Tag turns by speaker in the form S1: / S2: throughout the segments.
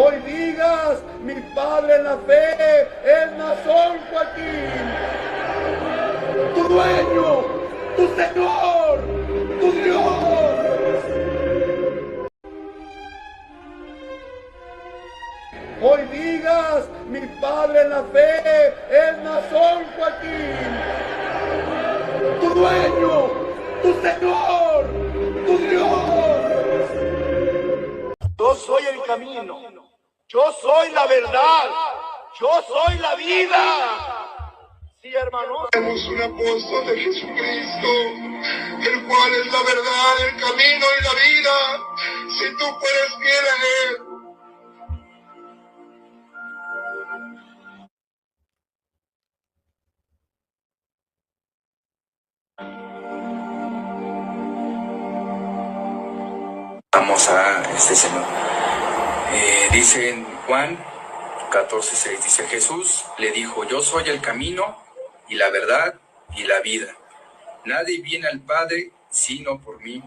S1: Hoy digas, mi padre en la fe es Nazón Joaquín, tu dueño, tu Señor, tu Dios. Hoy digas, mi padre en la fe es Nazón Joaquín, tu dueño, tu Señor, tu Dios. Yo soy el camino, yo soy la verdad, yo soy la vida. Sí, hermanos.
S2: Tenemos un apóstol de Jesucristo, el cual es la verdad, el camino y la vida. Si tú puedes fiel en él.
S3: Vamos a este Señor. Dice en Juan 14:6, dice: Jesús le dijo: yo soy el camino y la verdad y la vida. Nadie viene al Padre sino por mí.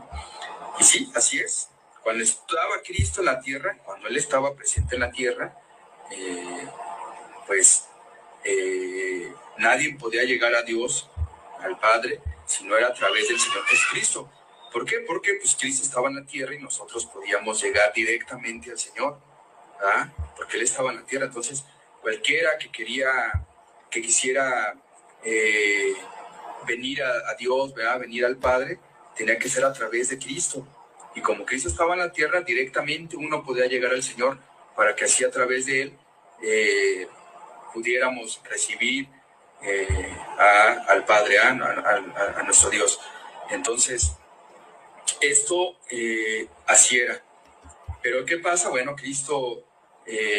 S3: Y sí, así es. Cuando estaba Cristo en la tierra, cuando Él estaba presente en la tierra, nadie podía llegar a Dios, al Padre, si no era a través del Señor Jesucristo. ¿Por qué? Porque pues Cristo estaba en la tierra y nosotros podíamos llegar directamente al Señor, ¿verdad? Porque Él estaba en la tierra. Entonces, cualquiera que quisiera venir a Dios, ¿verdad? Venir al Padre, tenía que ser a través de Cristo. Y como Cristo estaba en la tierra, directamente uno podía llegar al Señor para que así a través de Él pudiéramos recibir al Padre, a nuestro Dios. Entonces, esto así era. Pero ¿qué pasa? Bueno, Cristo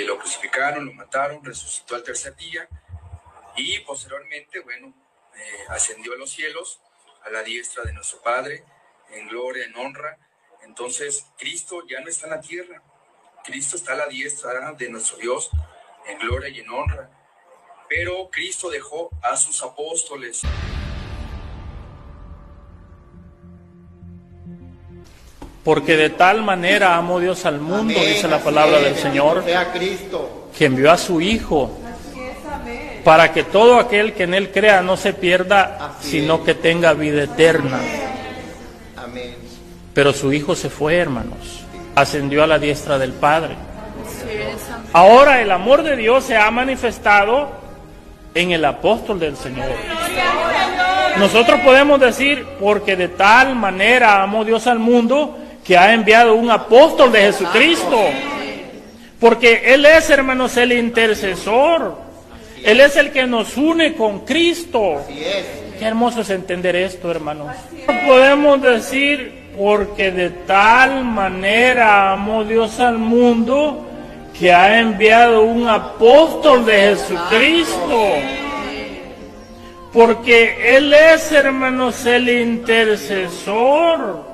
S3: lo crucificaron, lo mataron, resucitó al tercer día y posteriormente, bueno, ascendió a los cielos, a la diestra de nuestro Padre, en gloria, en honra. Entonces, Cristo ya no está en la tierra. Cristo está a la diestra de nuestro Dios, en gloria y en honra. Pero Cristo dejó a sus apóstoles.
S4: Porque de tal manera amó Dios al mundo, amén, dice la palabra del Señor, que envió a su Hijo, para que todo aquel que en Él crea no se pierda, sino que tenga vida eterna.
S5: Amén.
S4: Pero su Hijo se fue, hermanos, ascendió a la diestra del Padre. Ahora el amor de Dios se ha manifestado en el apóstol del Señor. Nosotros podemos decir, porque de tal manera amó Dios al mundo, que ha enviado un apóstol de Jesucristo. Porque Él es, hermanos, el intercesor. Él es el que nos une con Cristo. Qué hermoso es entender esto, hermanos. Podemos decir, porque de tal manera amó Dios al mundo, que ha enviado un apóstol de Jesucristo. Porque Él es, hermanos, el intercesor.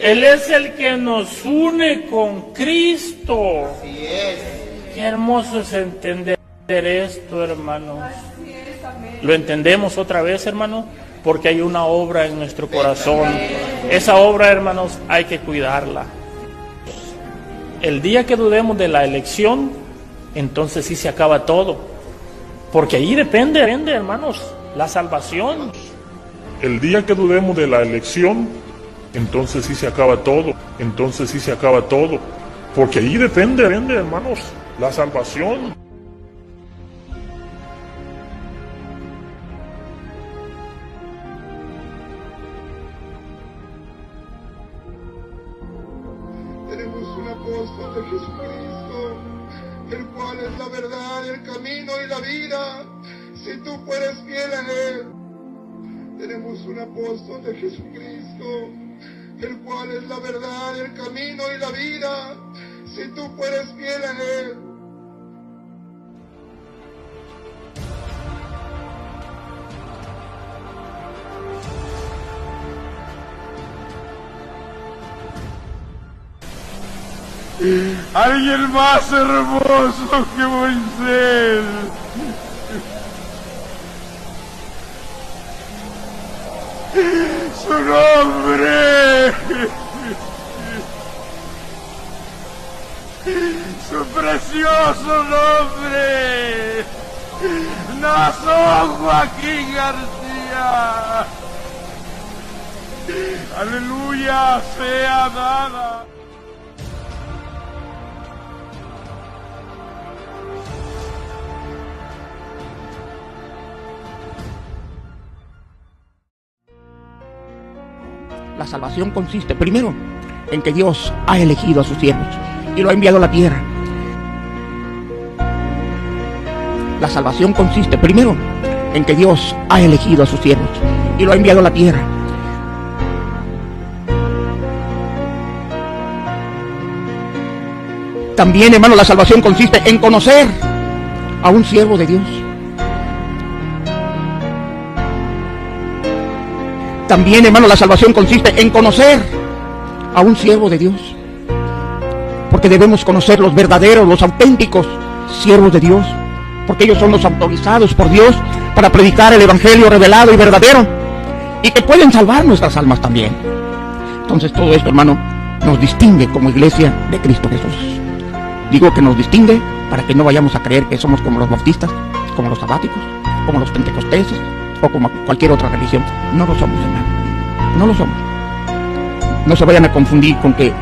S4: Él es el que nos une con Cristo. Qué hermoso es entender esto, hermanos. ¿Lo entendemos otra vez, hermano? Porque hay una obra en nuestro corazón. Esa obra, hermanos, hay que cuidarla. El día que dudemos de la elección, entonces sí se acaba todo. Porque ahí depende, hermanos, la salvación.
S6: El día que dudemos de la elección, entonces sí se acaba todo. Entonces sí se acaba todo. Porque ahí depende, hermanos, la salvación.
S2: Tenemos un apóstol de Jesucristo, el cual es la verdad, el camino y la vida. Si tú fueres fiel en él. Tenemos un apóstol de Jesucristo, el cual es la verdad, el camino y la vida. Si tú fueres fiel en él.
S7: Alguien más hermoso que Moisés. Su nombre. su precioso nombre. Nazón Joaquín García. Aleluya sea dada.
S8: La salvación consiste, primero, en que Dios ha elegido a sus siervos y lo ha enviado a la tierra. La salvación consiste, primero, en que Dios ha elegido a sus siervos y lo ha enviado a la tierra. También, hermano, la salvación consiste en conocer a un siervo de Dios. También, hermano, la salvación consiste en conocer a un siervo de Dios. Porque debemos conocer los verdaderos, los auténticos siervos de Dios. Porque ellos son los autorizados por Dios para predicar el evangelio revelado y verdadero. Y que pueden salvar nuestras almas también. Entonces todo esto, hermano, nos distingue como iglesia de Cristo Jesús. Digo que nos distingue para que no vayamos a creer que somos como los bautistas, como los sabáticos, como los pentecosteses o como cualquier otra religión. No lo somos, hermano. No lo somos. No se vayan a confundir con que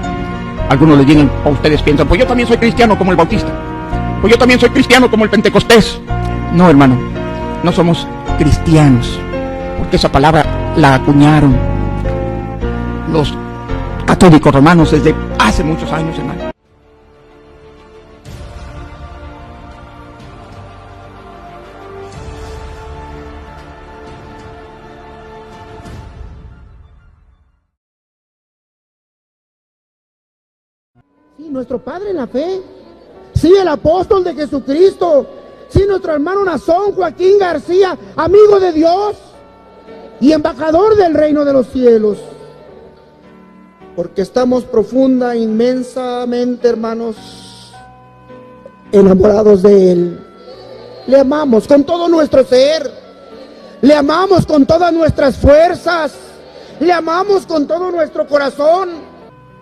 S8: algunos les digan, o ustedes piensan, pues yo también soy cristiano como el bautista, pues yo también soy cristiano como el pentecostés. No, hermano, no somos cristianos, porque esa palabra la acuñaron los católicos romanos desde hace muchos años, hermano.
S9: Sí, nuestro padre en la fe, sí, el apóstol de Jesucristo, sí, nuestro hermano Nazón Joaquín García, amigo de Dios y embajador del reino de los cielos. Porque estamos profunda, inmensamente, hermanos, enamorados de Él. Le amamos con todo nuestro ser, le amamos con todas nuestras fuerzas, le amamos con todo nuestro corazón.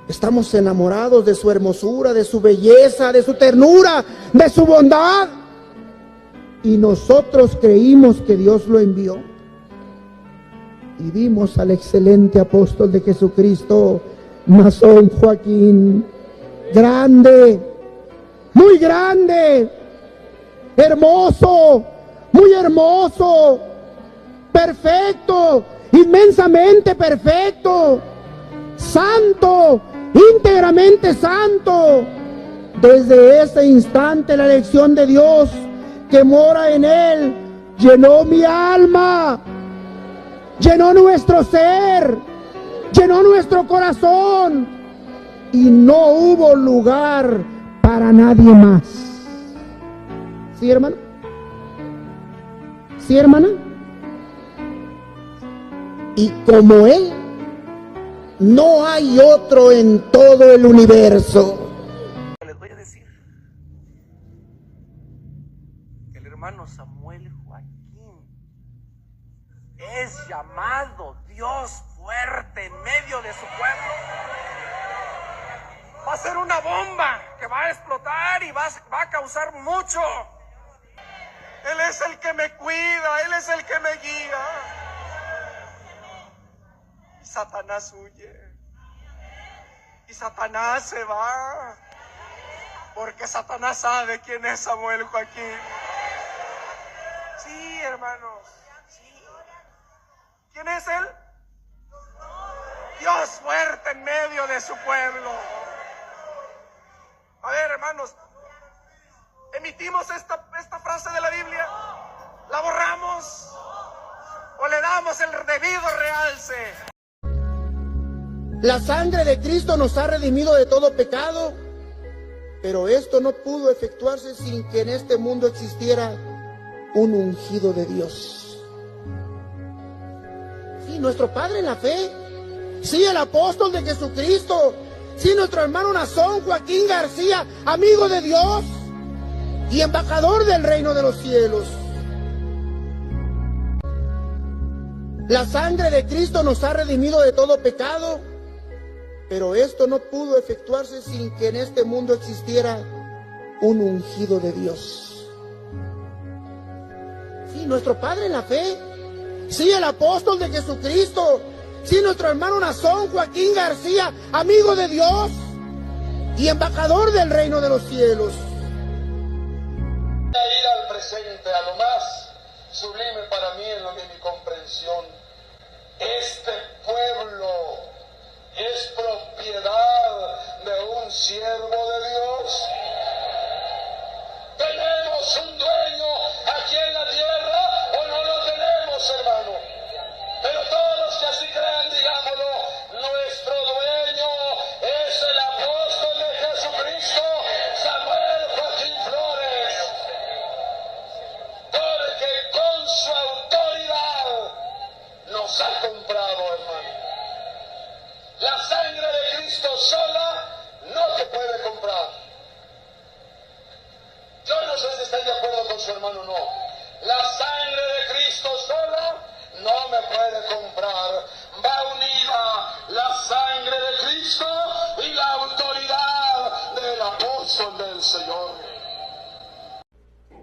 S9: Estamos enamorados de su hermosura, de su belleza, de su ternura, de su bondad. Y nosotros creímos que Dios lo envió. Y vimos al excelente apóstol de Jesucristo, Nazón Joaquín, grande, muy grande, hermoso, muy hermoso, perfecto, inmensamente perfecto, santo, íntegramente santo. Desde ese instante la elección de Dios que mora en Él llenó mi alma, llenó nuestro ser, llenó nuestro corazón, y no hubo lugar para nadie más. ¿Sí, hermano? ¿Sí, hermana? Y como Él, no hay otro en todo el universo.
S10: Les voy a decir que el hermano Samuel Joaquín es llamado Dios fuerte en medio de su pueblo. Va a ser una bomba que va a explotar y va a causar mucho. Él es el que me cuida, Él es el que me guía. Satanás huye y Satanás se va, porque Satanás sabe quién es Samuel Joaquín. Sí, hermanos, sí. ¿Quién es él? Dios fuerte en medio de su pueblo. A ver, hermanos, emitimos esta frase de la Biblia, la borramos o le damos el debido realce.
S9: La sangre de Cristo nos ha redimido de todo pecado, pero esto no pudo efectuarse sin que en este mundo existiera un ungido de Dios. Sí, nuestro padre en la fe, sí, el apóstol de Jesucristo, sí, nuestro hermano Nazón Joaquín García, amigo de Dios y embajador del reino de los cielos. La sangre de Cristo nos ha redimido de todo pecado, Pero esto no pudo efectuarse sin que en este mundo existiera un ungido de Dios. Sí, nuestro padre en la fe. Sí, el apóstol de Jesucristo. Sí, nuestro hermano Nazón Joaquín García, amigo de Dios y embajador del reino de los cielos.
S2: Ir al presente, a lo más sublime para mí en lo de mi comprensión. Este pueblo es propiedad de un siervo de Dios. ¿Tenemos un dueño aquí en la tierra o no lo tenemos, hermano? Pero todos los que así crean, digámoslo, nuestro dueño es el apóstol de Jesucristo, Samuel Joaquín Flores, porque con su autoridad nos ha comprado, hermano. La sangre de Cristo sola no te puede comprar. Yo no sé si estáis de acuerdo con su hermano o no. La sangre de Cristo sola no me puede comprar. Va unida la sangre de Cristo y la autoridad del apóstol del Señor.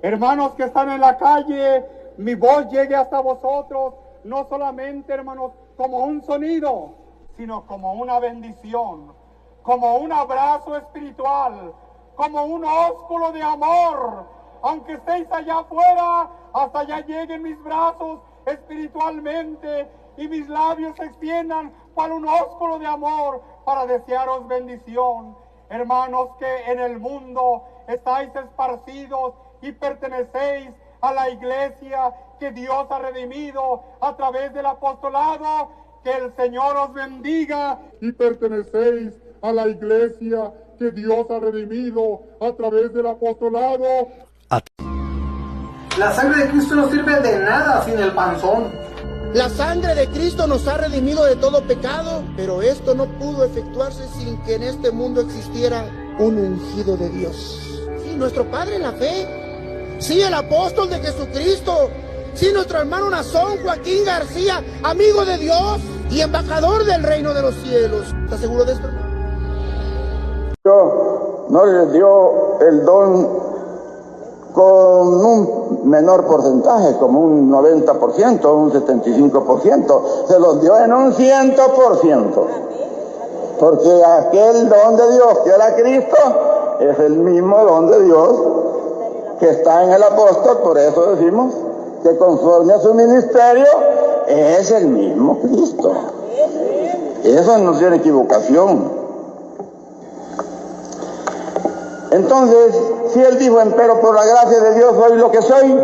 S11: Hermanos que están en la calle, mi voz llegue hasta vosotros, no solamente, hermanos, como un sonido, sino como una bendición, como un abrazo espiritual, como un ósculo de amor. Aunque estéis allá afuera, hasta allá lleguen mis brazos espiritualmente y mis labios se extiendan para un ósculo de amor para desearos bendición. Hermanos que en el mundo estáis esparcidos y pertenecéis a la iglesia que Dios ha redimido a través del apostolado, que el Señor os bendiga.
S6: Y pertenecéis a la iglesia que Dios ha redimido a través del apostolado.
S5: La sangre de Cristo no sirve de nada sin el panzón.
S9: La sangre de Cristo nos ha redimido de todo pecado, pero esto no pudo efectuarse sin que en este mundo existiera un ungido de Dios. Sí, nuestro padre en la fe. Sí, el apóstol de Jesucristo. Sí, nuestro hermano Nazón Joaquín García, amigo de Dios y embajador del reino de los cielos. ¿Estás seguro de esto?
S12: Dios no les dio el don con un menor porcentaje, como un 90%, un 75%, se los dio en un 100%, porque aquel don de Dios que era Cristo es el mismo don de Dios que está en el apóstol. Por eso decimos que conforme a su ministerio es el mismo Cristo. Eso no tiene equivocación. Entonces, si él dijo, empero por la gracia de Dios soy lo que soy,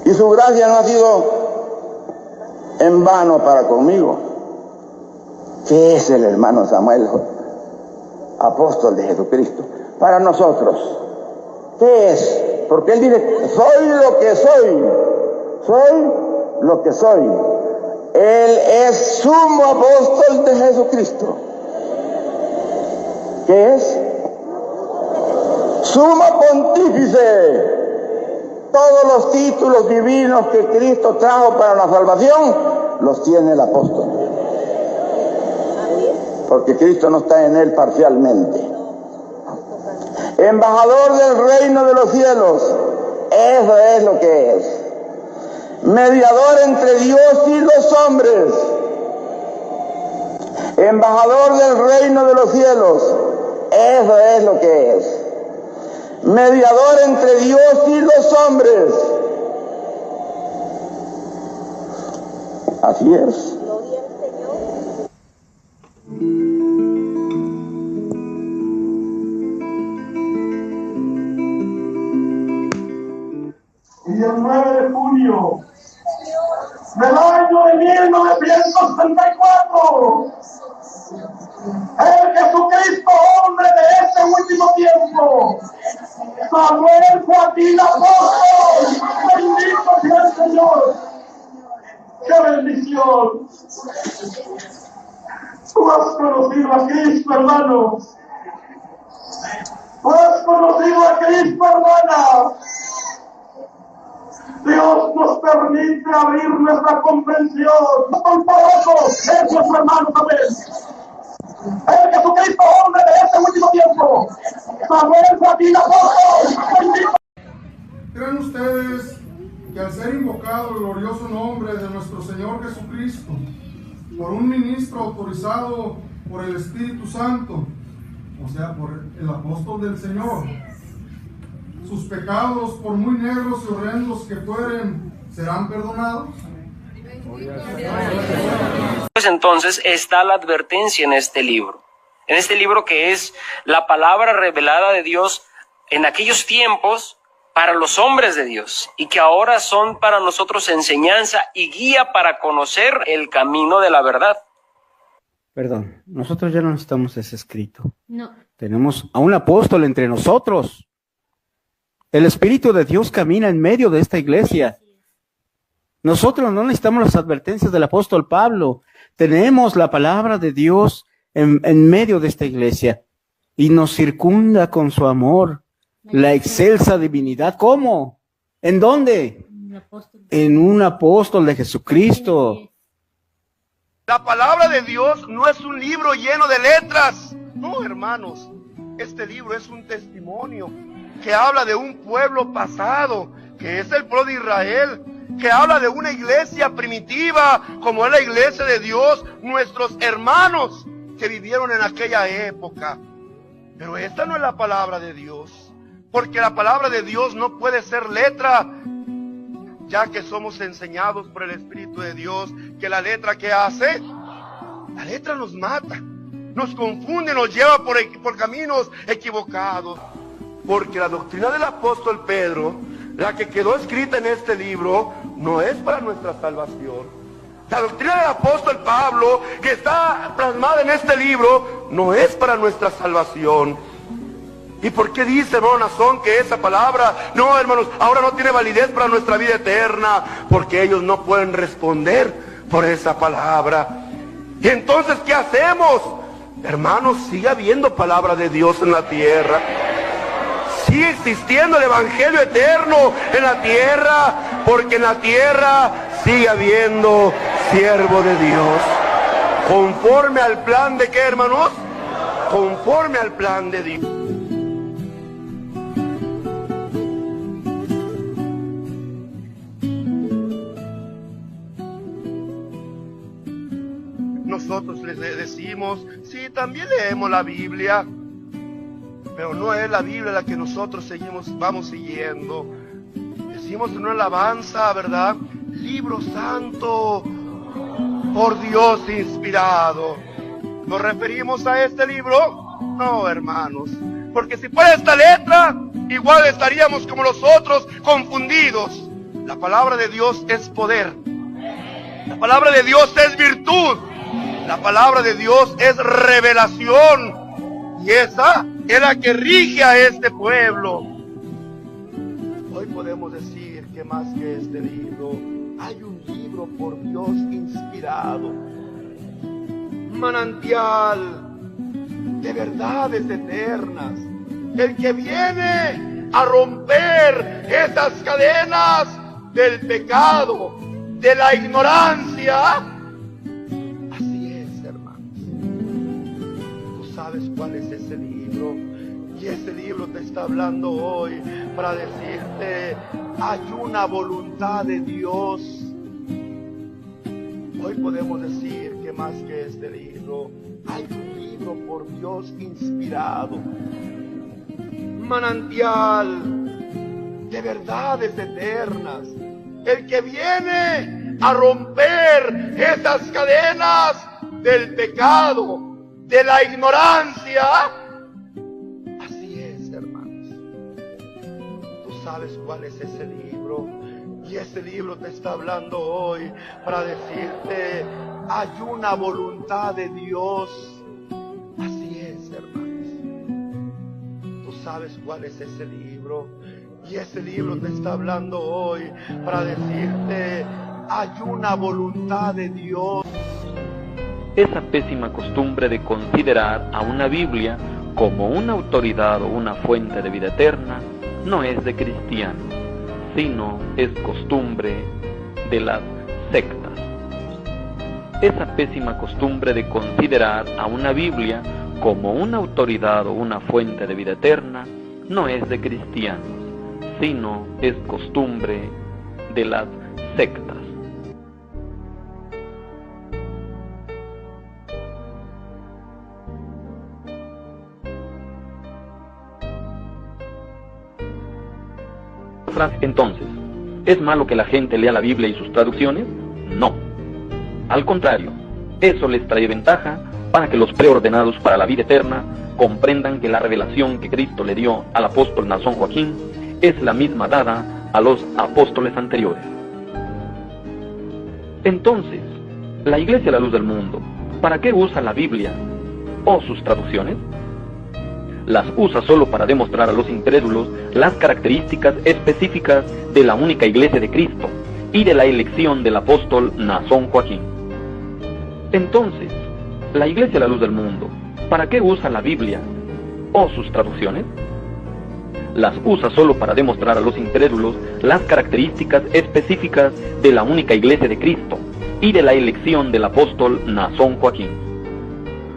S12: y su gracia no ha sido en vano para conmigo. ¿Qué es el hermano Samuel, apóstol de Jesucristo? Para nosotros, ¿qué es? Porque él dice, soy lo que soy, soy lo que soy. Él es sumo apóstol de Jesucristo. ¿Qué es? Sumo pontífice. Todos los títulos divinos que Cristo trajo para la salvación los tiene el apóstol, porque Cristo no está en él parcialmente. Embajador del reino de los cielos, eso es lo que es. Mediador entre Dios y los hombres. Embajador del reino de los cielos, eso es lo que es. Mediador entre Dios y los hombres. Así es.
S11: Y el 9 de junio del año de 1934, el Jesucristo, hombre de este último tiempo, Samuel Joaquín Apóstol, bendito sea el Señor. ¡Qué bendición! Tú has conocido a Cristo, hermano. Tú has conocido a Cristo, hermana. Dios nos permite abrir nuestra comprensión. Con todos esos hermanos, amén.
S12: El Jesucristo hombre de este último tiempo. Samuel Joaquín Apóstol.
S2: ¿Creen ustedes que al ser invocado el glorioso nombre de nuestro Señor Jesucristo por un ministro autorizado por el Espíritu Santo, o sea, por el apóstol del Señor, sus pecados, por muy negros y horrendos que fueren, serán perdonados?
S13: Pues entonces está la advertencia en este libro que es la palabra revelada de Dios en aquellos tiempos para los hombres de Dios y que ahora son para nosotros enseñanza y guía para conocer el camino de la verdad.
S8: Perdón, nosotros ya no necesitamos ese escrito.
S14: No.
S8: Tenemos a un apóstol entre nosotros. El Espíritu de Dios camina en medio de esta iglesia. Nosotros no necesitamos las advertencias del apóstol Pablo. Tenemos la palabra de Dios en medio de esta iglesia y nos circunda con su amor, la excelsa divinidad. ¿Cómo? ¿En dónde? En un apóstol de Jesucristo.
S1: La palabra de Dios no es un libro lleno de letras. No, hermanos, este libro es un testimonio que habla de un pueblo pasado, que es el pueblo de Israel, que habla de una iglesia primitiva, como es la iglesia de Dios, nuestros hermanos que vivieron en aquella época. Pero esta no es la palabra de Dios, porque la palabra de Dios no puede ser letra, ya que somos enseñados por el Espíritu de Dios que la letra, ¿qué hace? La letra nos mata, nos confunde, nos lleva por caminos equivocados. Porque la doctrina del apóstol Pedro, la que quedó escrita en este libro, no es para nuestra salvación. La doctrina del apóstol Pablo, que está plasmada en este libro, no es para nuestra salvación. ¿Y por qué dice, hermano Nazón, que esa palabra, no, hermanos, ahora no tiene validez para nuestra vida eterna? Porque ellos no pueden responder por esa palabra. Y entonces, ¿qué hacemos? Hermanos, sigue habiendo palabra de Dios en la tierra. Sigue existiendo el evangelio eterno en la tierra, porque en la tierra sigue habiendo siervo de Dios. Conforme al plan de ¿qué, hermanos? Conforme al plan de Dios. Nosotros les decimos, sí, también leemos la Biblia, pero no es la Biblia la que nosotros vamos siguiendo. Decimos en una alabanza, ¿verdad? Libro santo, por Dios inspirado. ¿Nos referimos a este libro? No, hermanos, porque si fuera esta letra, igual estaríamos como los otros, confundidos. La palabra de Dios es poder. La palabra de Dios es virtud. La palabra de Dios es revelación. Y esa es la que rige a este pueblo. Hoy podemos decir que más que este libro, hay un libro por Dios inspirado. Manantial de verdades eternas. El que viene a romper esas cadenas del pecado, de la ignorancia. ¿Sabes cuál es ese libro? Y ese libro te está hablando hoy para decirte, hay una voluntad de Dios. Hoy podemos decir que más que este libro, hay un libro por Dios inspirado. Manantial de verdades eternas. El que viene a romper esas cadenas del pecado, de la ignorancia. Así es, hermanos. Tú sabes cuál es ese libro. Y ese libro te está hablando hoy para decirte, hay una voluntad de Dios. Así es, hermanos. Tú sabes cuál es ese libro. Y ese libro te está hablando hoy para decirte, hay una voluntad de Dios.
S15: Esa pésima costumbre de considerar a una Biblia como una autoridad o una fuente de vida eterna no es de cristianos, sino es costumbre de las sectas. esa pésima costumbre de considerar a una Biblia como una autoridad o una fuente de vida eterna no es de cristianos, sino es costumbre de las sectas. Entonces, ¿es malo que la gente lea la Biblia y sus traducciones? No. Al contrario, eso les trae ventaja para que los preordenados para la vida eterna comprendan que la revelación que Cristo le dio al apóstol Nazón Joaquín es la misma dada a los apóstoles anteriores. Entonces, la Iglesia La Luz del Mundo, ¿para qué usa la Biblia o sus traducciones? Las usa solo para demostrar a los incrédulos las características específicas de la única Iglesia de Cristo y de la elección del apóstol Nazón Joaquín. Entonces, la Iglesia La Luz del Mundo, ¿para qué usa la Biblia o sus traducciones? Las usa solo para demostrar a los incrédulos las características específicas de la única Iglesia de Cristo y de la elección del apóstol Nazón Joaquín.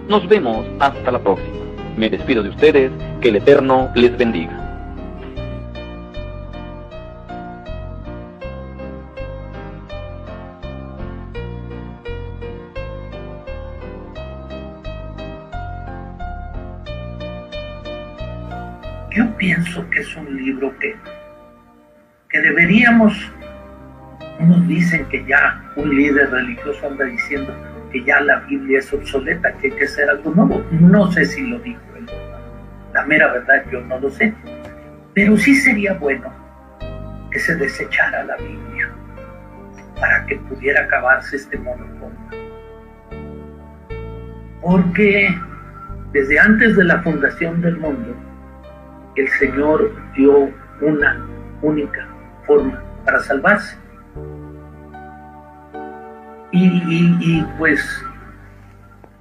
S15: Nos vemos hasta la próxima. Me despido de ustedes, que el Eterno les bendiga.
S14: Yo pienso que es un libro que deberíamos, unos dicen que ya un líder religioso anda diciendo que ya la Biblia es obsoleta, que hay que hacer algo nuevo. No sé si lo dijo él. La mera verdad yo no lo sé. Pero sí sería bueno que se desechara la Biblia para que pudiera acabarse este monopolio. Porque desde antes de la fundación del mundo, el Señor dio una única forma para salvarse. Y pues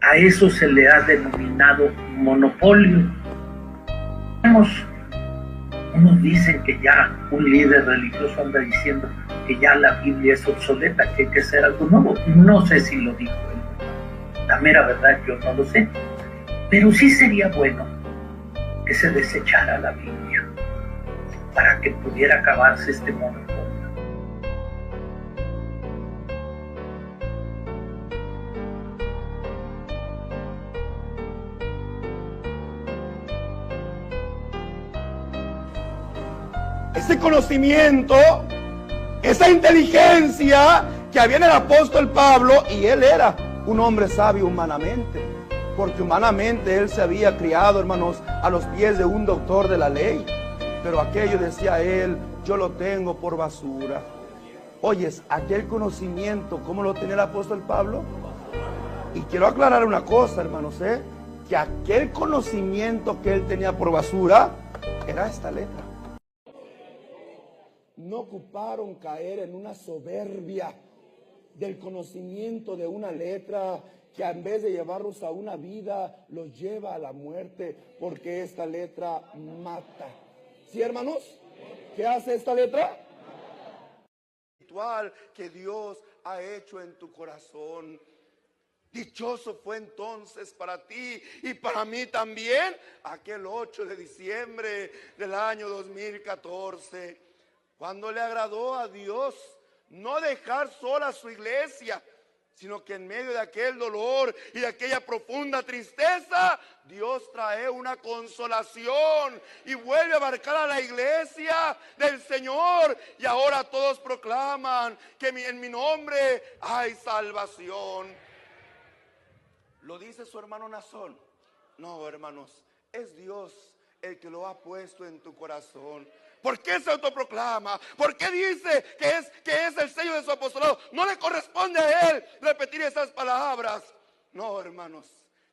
S14: a eso se le ha denominado monopolio. Unos dicen que ya un líder religioso anda diciendo que ya la Biblia es obsoleta, que hay que hacer algo nuevo. No sé si lo dijo él. La mera verdad yo no lo sé. Pero sí sería bueno que se desechara la Biblia para que pudiera acabarse este monopolio.
S1: Ese conocimiento, esa inteligencia que había en el apóstol Pablo, y él era un hombre sabio humanamente, porque humanamente él se había criado, hermanos, a los pies de un doctor de la ley, pero aquello, decía él, yo lo tengo por basura. Oyes, aquel conocimiento, ¿cómo lo tenía el apóstol Pablo? Y quiero aclarar una cosa, hermanos, que aquel conocimiento que él tenía por basura era esta letra. No ocuparon caer en una soberbia del conocimiento de una letra que en vez de llevarlos a una vida, los lleva a la muerte, porque esta letra mata. ¿Sí, hermanos? ¿Qué hace esta letra? Espiritual que Dios ha hecho en tu corazón. Dichoso fue entonces para ti y para mí también aquel 8 de diciembre del año 2014. Cuando le agradó a Dios no dejar sola a su iglesia, sino que en medio de aquel dolor y de aquella profunda tristeza, Dios trae una consolación y vuelve a abarcar a la iglesia del Señor. Y ahora todos proclaman que en mi nombre hay salvación. ¿Lo dice su hermano Nazón? No, hermanos, es Dios el que lo ha puesto en tu corazón. ¿Por qué se autoproclama? ¿Por qué dice que es el sello de su apostolado? No le corresponde a él repetir esas palabras. No, hermanos,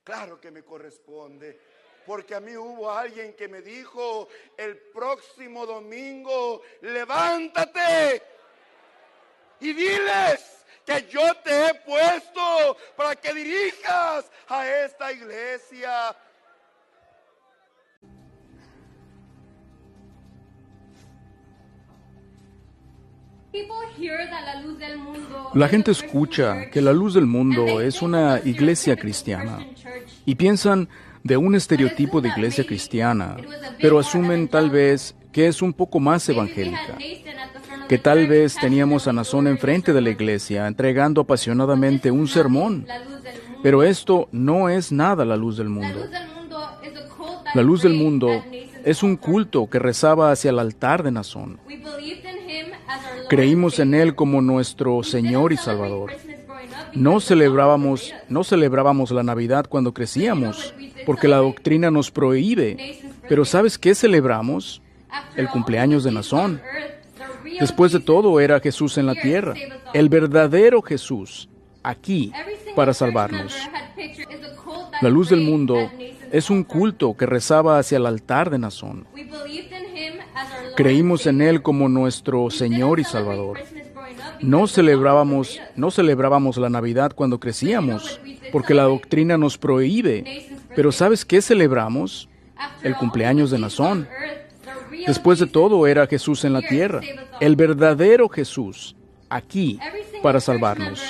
S1: claro que me corresponde. Porque a mí hubo alguien que me dijo el próximo domingo, levántate y diles que yo te he puesto para que dirijas a esta iglesia.
S16: La gente escucha que la luz del mundo es una iglesia cristiana y piensan de un estereotipo de iglesia cristiana, pero asumen tal vez que es un poco más evangélica, que tal vez teníamos a Nazón enfrente de la iglesia entregando apasionadamente un sermón, pero esto no es nada la luz del mundo. La luz del mundo es un culto que rezaba hacia el altar de Nazón. Creímos en él como nuestro Señor y Salvador. No celebrábamos la Navidad cuando crecíamos, porque la doctrina nos prohíbe. Pero ¿sabes qué celebramos? El cumpleaños de Nazón. Después de todo, era Jesús en la tierra, el verdadero Jesús, aquí, para salvarnos. La luz del mundo es un culto que rezaba hacia el altar de Nazón. Creímos en él como nuestro Señor y Salvador. No celebrábamos la Navidad cuando crecíamos, porque la doctrina nos prohíbe. Pero ¿sabes qué celebramos? El cumpleaños de Nazón. Después de todo, era Jesús en la tierra, el verdadero Jesús, aquí, para salvarnos.